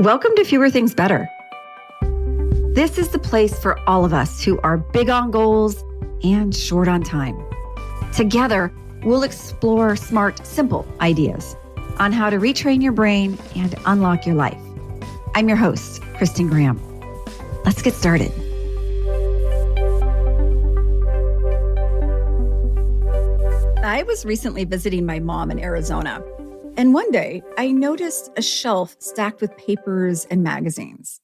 Welcome to Fewer Things Better. This is the place for all of us who are big on goals and short on time. Together, we'll explore smart, simple ideas on how to retrain your brain and unlock your life. I'm your host, Kristin Graham. Let's get started. I was recently visiting my mom in Arizona, and one day I noticed a shelf stacked with papers and magazines.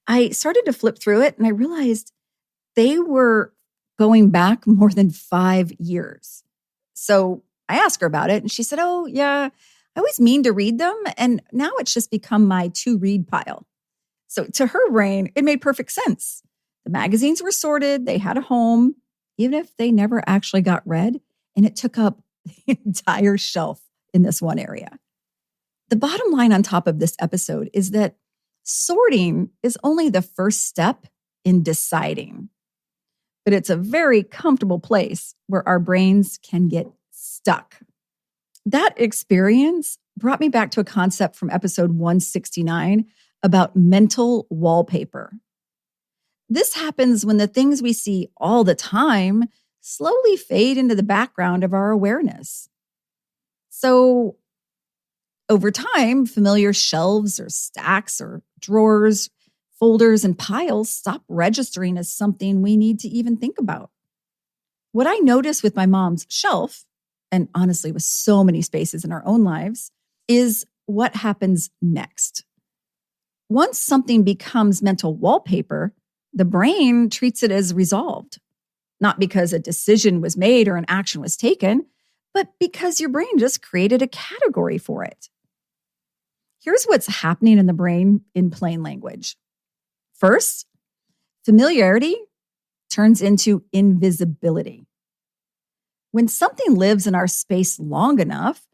I started to flip through it and I realized they were going back more than 5 years. So I asked her about it and she said, "Oh, yeah, I always mean to read them. And now it's just become my to-read pile." So to her brain, it made perfect sense. The magazines were sorted, they had a home, even if they never actually got read, and it took up the entire shelf in this one area. The bottom line on top of this episode is that sorting is only the first step in deciding. But it's a very comfortable place where our brains can get stuck. That experience brought me back to a concept from episode 169 about mental wallpaper. This happens when the things we see all the time slowly fade into the background of our awareness. So over time, familiar shelves or stacks or drawers, folders, and piles stop registering as something we need to even think about. What I noticed with my mom's shelf, and honestly with so many spaces in our own lives, is what happens next. Once something becomes mental wallpaper, the brain treats it as resolved. Not because a decision was made or an action was taken, but because your brain just created a category for it. Here's what's happening in the brain in plain language. First, familiarity turns into invisibility. When something lives in our space long enough,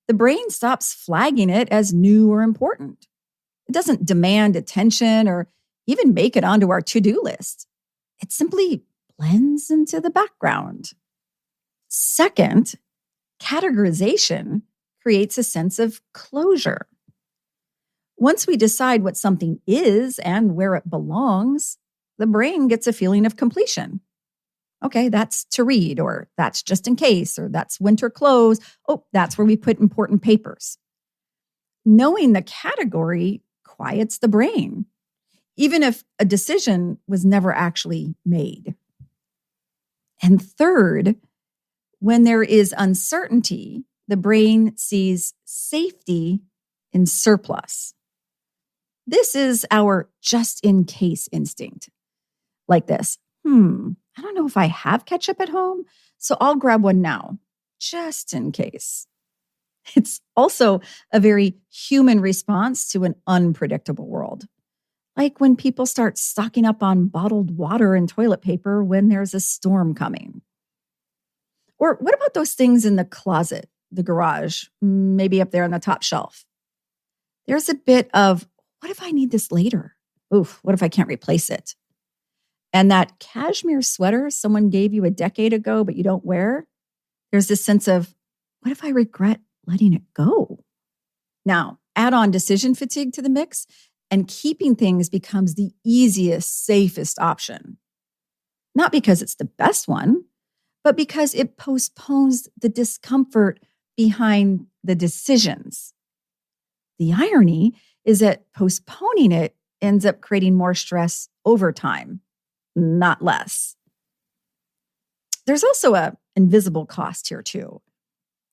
the brain stops flagging it as new or important. It doesn't demand attention or even make it onto our to-do list. It simply blends into the background. Second, categorization creates a sense of closure. Once we decide what something is and where it belongs, the brain gets a feeling of completion. Okay, that's to read, or that's just in case, or that's winter clothes. Oh, that's where we put important papers. Knowing the category quiets the brain, even if a decision was never actually made. And third, when there is uncertainty, the brain sees safety in surplus. This is our just-in-case instinct. Like this, I don't know if I have ketchup at home, so I'll grab one now, just in case. It's also a very human response to an unpredictable world. Like when people start stocking up on bottled water and toilet paper when there's a storm coming. Or what about those things in the closet, the garage, maybe up there on the top shelf? There's a bit of, what if I need this later? Oof, what if I can't replace it? And that cashmere sweater someone gave you a decade ago but you don't wear, there's this sense of, what if I regret letting it go? Now, add on decision fatigue to the mix, and keeping things becomes the easiest, safest option. Not because it's the best one, but because it postpones the discomfort behind the decisions. The irony is that postponing it ends up creating more stress over time, not less. There's also an invisible cost here too.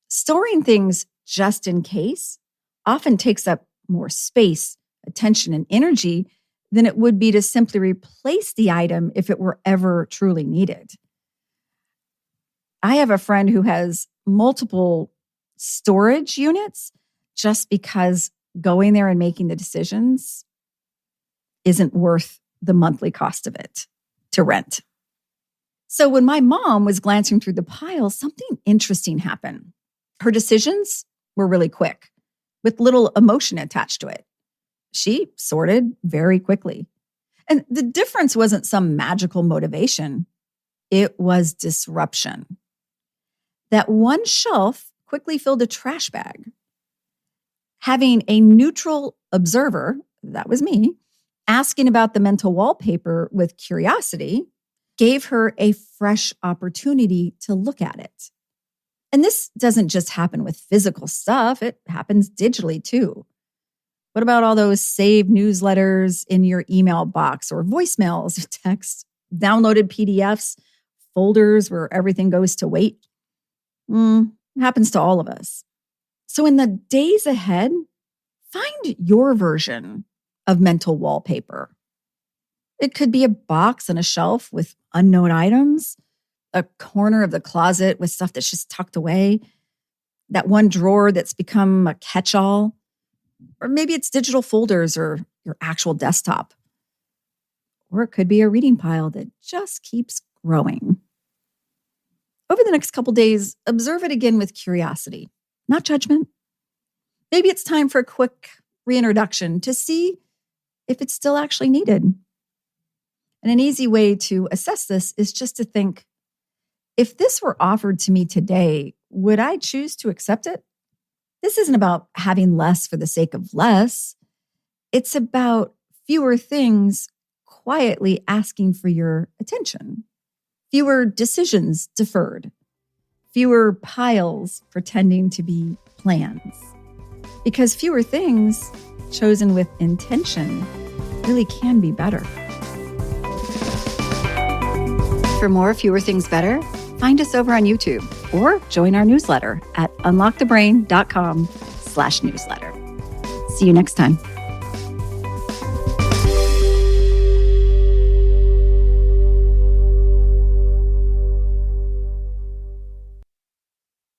Storing things just in case often takes up more space, attention, and energy than it would be to simply replace the item if it were ever truly needed. I have a friend who has multiple storage units just because going there and making the decisions isn't worth the monthly cost of it to rent. So when my mom was glancing through the pile, something interesting happened. Her decisions were really quick, with little emotion attached to it. She sorted very quickly. And the difference wasn't some magical motivation. It was disruption. That one shelf quickly filled a trash bag. Having a neutral observer that was me, asking about the mental wallpaper with curiosity gave her a fresh opportunity to look at it. And this doesn't just happen with physical stuff, it happens digitally too. What about all those saved newsletters in your email box or voicemails, text, downloaded PDFs, folders where everything goes to wait? Happens to all of us. So in the days ahead, find your version of mental wallpaper. It could be a box on a shelf with unknown items, a corner of the closet with stuff that's just tucked away, that one drawer that's become a catch-all, or maybe it's digital folders or your actual desktop. Or it could be a reading pile that just keeps growing. Over the next couple days, observe it again with curiosity, not judgment. Maybe it's time for a quick reintroduction to see if it's still actually needed. And an easy way to assess this is just to think, if this were offered to me today, would I choose to accept it? This isn't about having less for the sake of less. It's about fewer things quietly asking for your attention. Fewer decisions deferred. Fewer piles pretending to be plans. Because fewer things chosen with intention really can be better. For more Fewer Things Better, find us over on YouTube or join our newsletter at unlockthebrain.com/newsletter. See you next time.